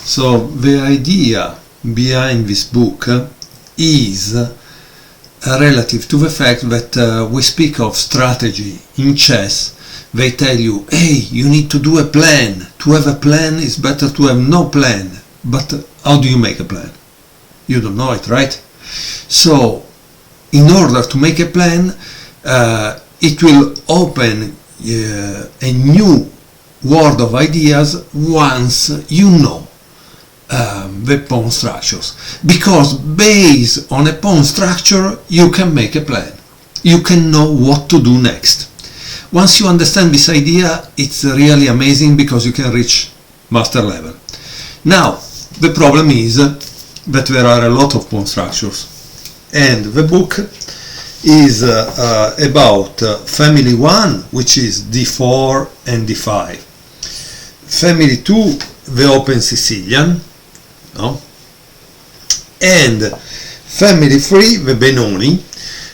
So the idea behind this book is relative to the fact that we speak of strategy in chess. They tell you, hey, you need to do a plan. To have a plan is better to have no plan. But how do you make a plan? You don't know it, right? So in order to make a plan, it will open a new world of ideas once you know the pawn structures, because based on a pawn structure you can make a plan, you can know what to do next. Once you understand this idea, it's really amazing because you can reach master level. Now the problem is that there are a lot of pawn structures, and the book is about family 1, which is d4 and d5, family 2, the open Sicilian, no? And family 3, the Benoni.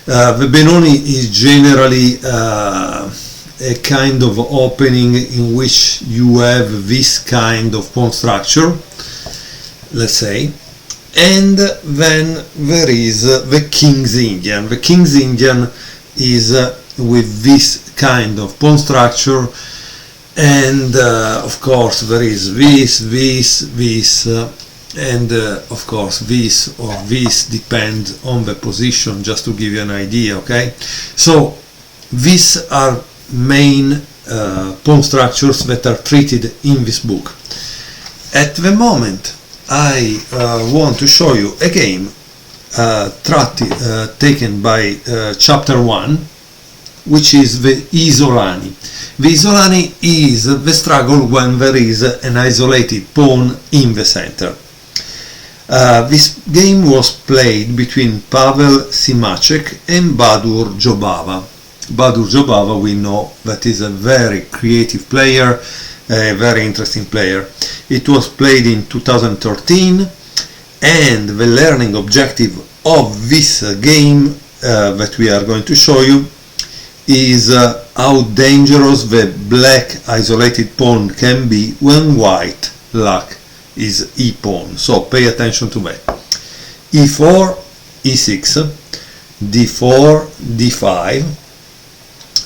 The Benoni is generally a kind of opening in which you have this kind of pawn structure, let's say. And then there is the King's Indian. The King's Indian is with this kind of pawn structure, and of course there is this, and of course this or this depends on the position, just to give you an idea, okay? So these are main pawn structures that are treated in this book. At the moment I want to show you a game taken by chapter 1, which is the Isolani. The Isolani is the struggle when there is an isolated pawn in the center. This game was played between Pavel Simacek and Badur Jobava. Badur Jobava, we know that is a very creative player, a very interesting player. It was played in 2013, and the learning objective of this game that we are going to show you is how dangerous the black isolated pawn can be when white lack is e-pawn. So pay attention to that. e4, e6, d4, d5,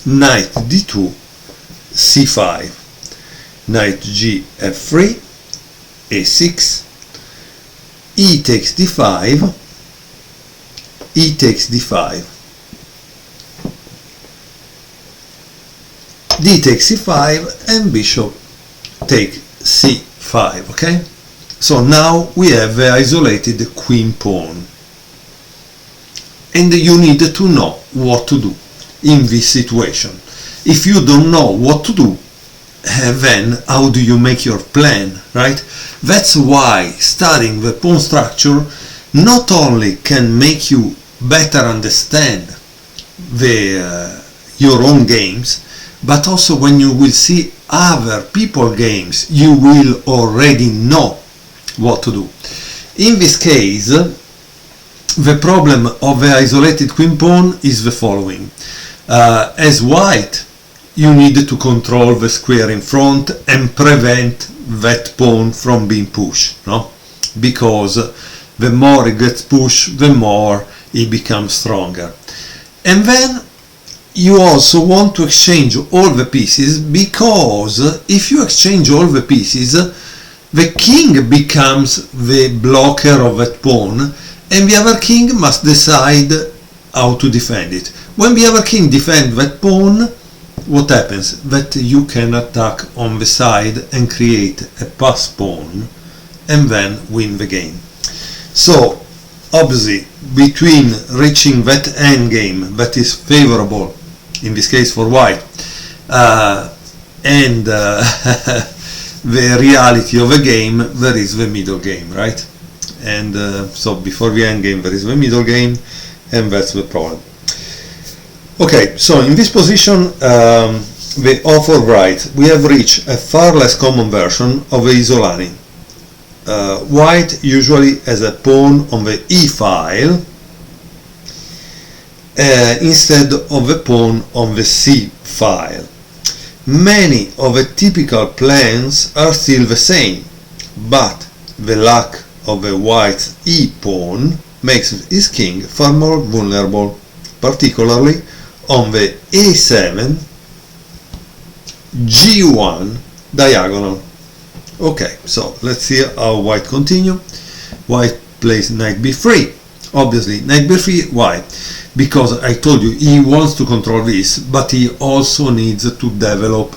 knight d2, c5, knight g f3, a6, e takes d5, e takes d5, d takes c5, and bishop take c5, okay? So now we have the isolated queen pawn, and you need to know what to do in this situation. If you don't know what to do, then how do you make your plan, right? That's why studying the pawn structure not only can make you better understand your own games, but also when you will see other people games, you will already know what to do. In this case, the problem of the isolated queen pawn is the following. As white, you need to control the square in front and prevent that pawn from being pushed, no? Because the more it gets pushed, the more it becomes stronger. And then you also want to exchange all the pieces, because if you exchange all the pieces, the king becomes the blocker of that pawn, and the other king must decide how to defend it. When the other king defends that pawn, what happens? That you can attack on the side and create a pass pawn and then win the game. So obviously, between reaching that endgame that is favorable, in this case for white, and the reality of a game, there is the middle game, right? And so before the endgame there is the middle game, and that's the problem. Okay, so in this position, the author writes, we have reached a far less common version of the Isolani. White usually has a pawn on the e file instead of a pawn on the c file. Many of the typical plans are still the same, but the lack of a white's e-pawn makes his king far more vulnerable, particularly on the a7, g1 diagonal. Okay, so let's see how white continue. White plays knight b3. Obviously, knight b3, why? Because I told you he wants to control this, but he also needs to develop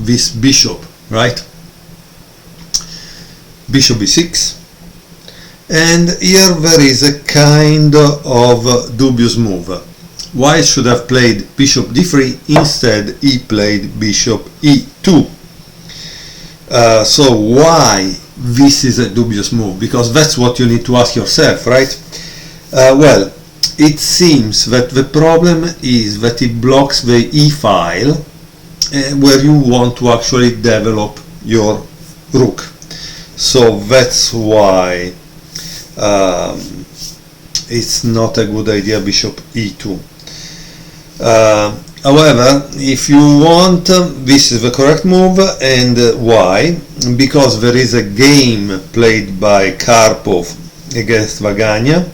this bishop, right? Bishop b6. And here there is a kind of dubious move. White should have played bishop d3, instead he played bishop e2. So why this is a dubious move? Because that's what you need to ask yourself, right? Well, it seems that the problem is that it blocks the e file where you want to actually develop your rook. So that's why it's not a good idea bishop e2. However, if you want, this is the correct move. And why? Because there is a game played by Karpov against Vaganin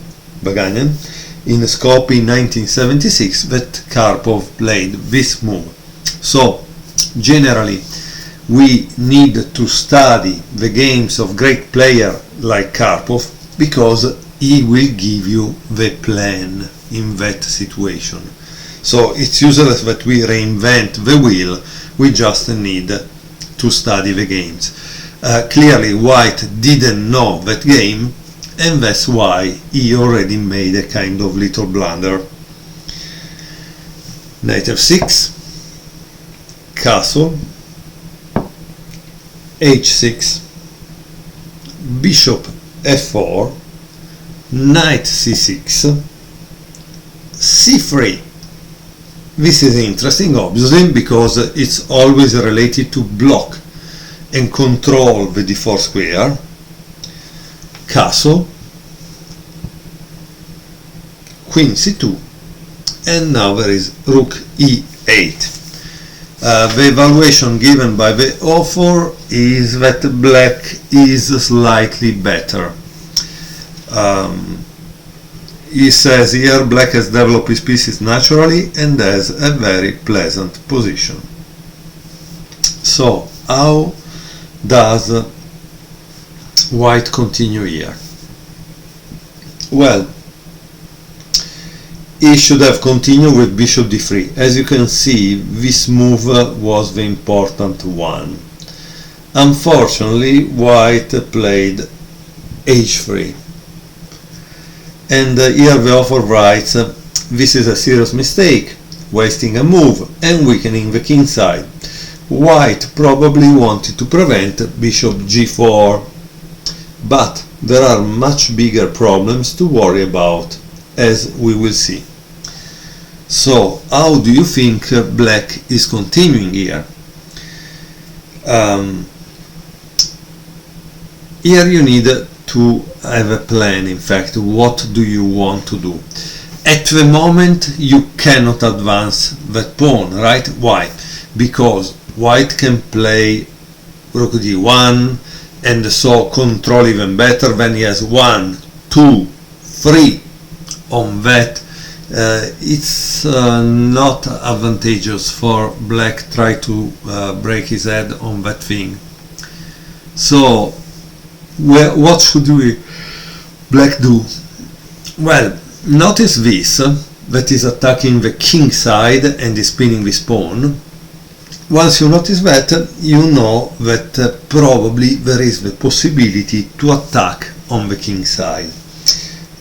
in Skopje in 1976 that Karpov played this move. So generally we need to study the games of great players like Karpov, because he will give you the plan in that situation. So it's useless that we reinvent the wheel, we just need to study the games. Clearly white didn't know that game, and that's why he already made a kind of little blunder. Knight f6, castle, h6, bishop f4, knight c6, c3. This is interesting, obviously, because it's always related to block and control the d4 square. Castle, queen c2, and now there is rook e8. The evaluation given by the author is that black is slightly better. He says here black has developed his pieces naturally and has a very pleasant position. So how does white continue here? Well, he should have continued with bishop d3. As you can see, this move was the important one. Unfortunately, white played h3. And here the author writes, this is a serious mistake, wasting a move and weakening the king side. White probably wanted to prevent bishop g4, but there are much bigger problems to worry about, as we will see. So how do you think black is continuing here? Here you need to have a plan. In fact, what do you want to do? At the moment you cannot advance that pawn, right? Why? Because white can play rook d1 and so control even better. When he has 1, 2, 3 on that, it's not advantageous for black try to break his head on that thing. So what should black do? Well, notice this, that is attacking the king side and is spinning this pawn. Once you notice that, you know that probably there is the possibility to attack on the king side.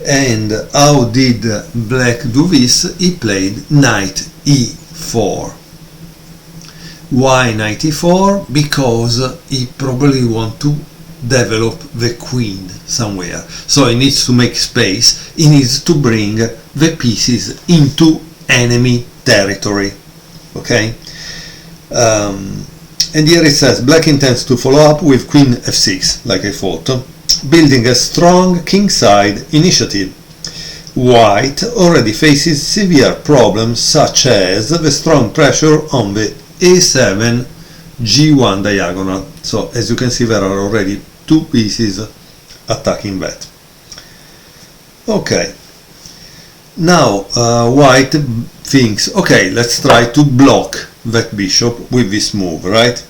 And how did black do this? He played knight e4. Why knight e4? Because he probably wants to develop the queen somewhere. So he needs to make space, he needs to bring the pieces into enemy territory. Okay? And here it says black intends to follow up with queen f6, like I thought, building a strong kingside initiative. White already faces severe problems such as the strong pressure on the a7 g1 diagonal. So as you can see, there are already two pieces attacking that. Okay, now white thinks, okay, let's try to block that bishop with this move, right?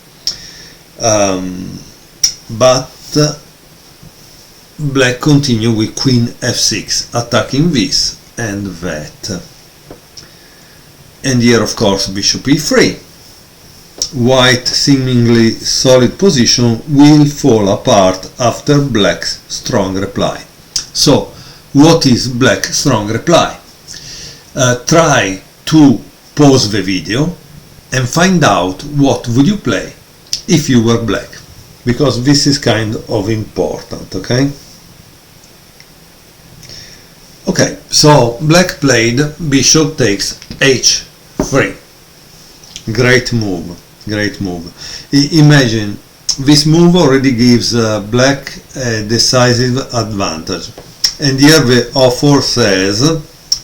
But black continue with queen f6, attacking this and that. And here, of course, bishop e3. White seemingly solid position will fall apart after black's strong reply. So, what is black's strong reply? Try to pause the video and find out what would you play if you were black, because this is kind of important, okay? Okay, so black played bishop takes h3. Great move, great move. Imagine, this move already gives black a decisive advantage. And here the author says,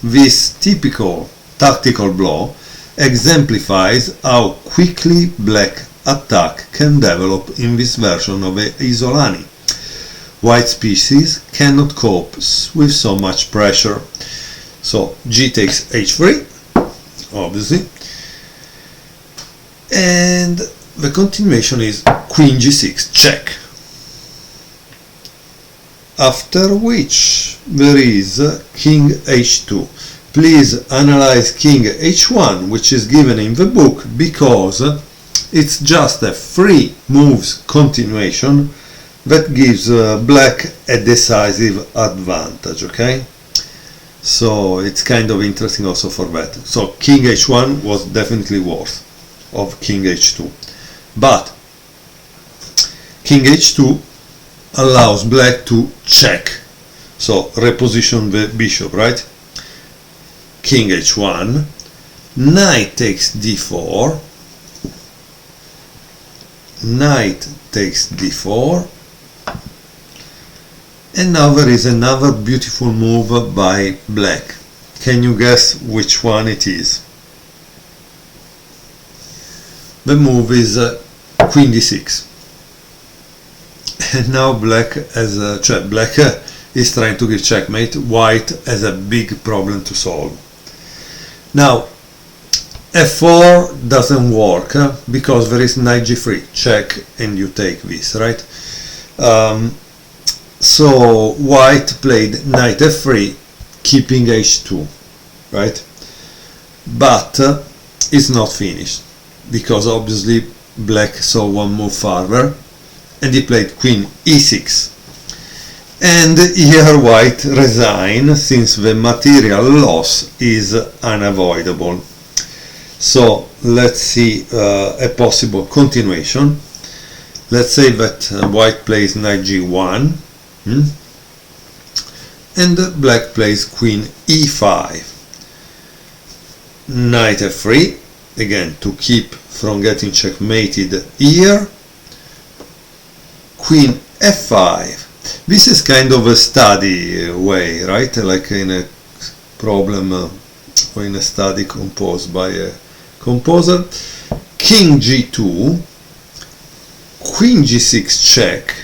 this typical tactical blow exemplifies how quickly black attack can develop in this version of Isolani. White species cannot cope with so much pressure. So g takes h3, obviously, and the continuation is queen g6 check, after which there is king h2. Please analyze king h1, which is given in the book, because it's just a 3 moves continuation that gives black a decisive advantage, okay? So it's kind of interesting also for that. So king h1 was definitely worth of king h2. But king h2 allows black to check. So reposition the bishop, right? King h1, knight takes d4, knight takes d4, and now there is another beautiful move by black. Can you guess which one it is? The move is queen d6. And now black has black is trying to give checkmate. White has a big problem to solve. Now f4 doesn't work because there is knight g3, check, and you take this, right? So white played knight f3, keeping h2, right? But it's not finished, because obviously black saw one move farther and he played queen e6. And here white resigns, since the material loss is unavoidable. So let's see a possible continuation. Let's say that white plays knight g1 and black plays queen e5. Knight f3, again to keep from getting checkmated here. Queen f5. This is kind of a study way, right? Like in a problem or in a study composed by a composer. King g2, queen g6 check,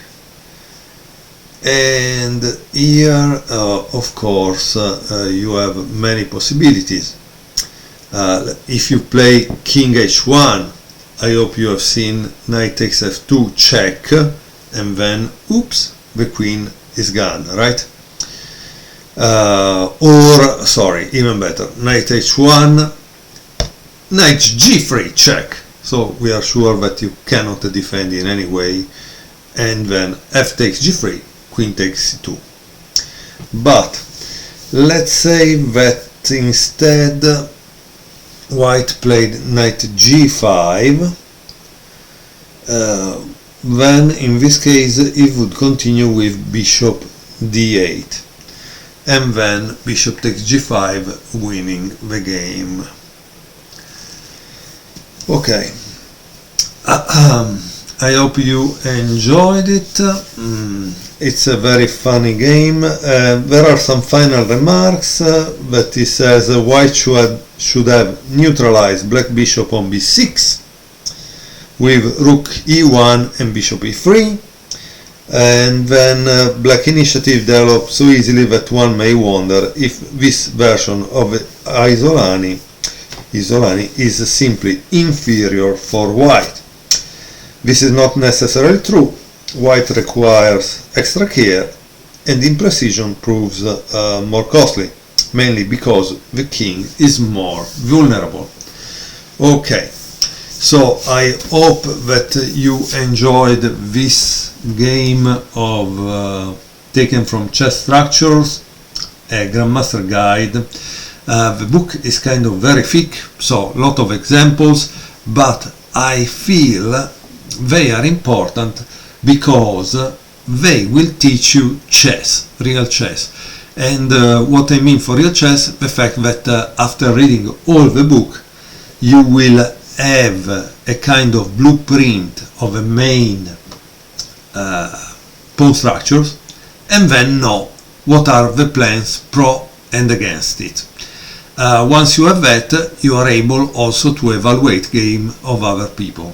and here of course you have many possibilities. If you play king h1, I hope you have seen knight takes f2 check, and then oops, the queen is gone, right? Or sorry, even better, knight h1, knight g3 check, so we are sure that you cannot defend in any way, and then f takes g3, queen takes c2. But let's say that instead white played knight g5, then in this case it would continue with bishop d8, and then bishop takes g5, winning the game. Okay, I hope you enjoyed it. It's a very funny game. There are some final remarks that he says white should have neutralized black bishop on b6 with rook e1 and bishop e3. And then Black Initiative developed so easily that one may wonder if this version of Isolani is simply inferior for white. This is not necessarily true. White requires extra care, and imprecision proves more costly, mainly because the king is more vulnerable. Okay, so I hope that you enjoyed this game of taken from Chess Structures, a Grandmaster Guide. The book is kind of very thick, so a lot of examples, but I feel they are important because they will teach you chess, real chess. And what I mean for real chess, the fact that after reading all the book, you will have a kind of blueprint of the main pawn structures, and then know what are the plans pro and against it. Once you have that, you are able also to evaluate game of other people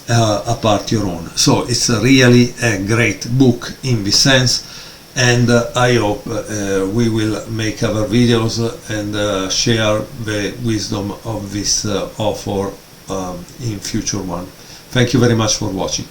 apart your own. So it's really a great book in this sense, and I hope we will make other videos and share the wisdom of this author in future one. Thank you very much for watching.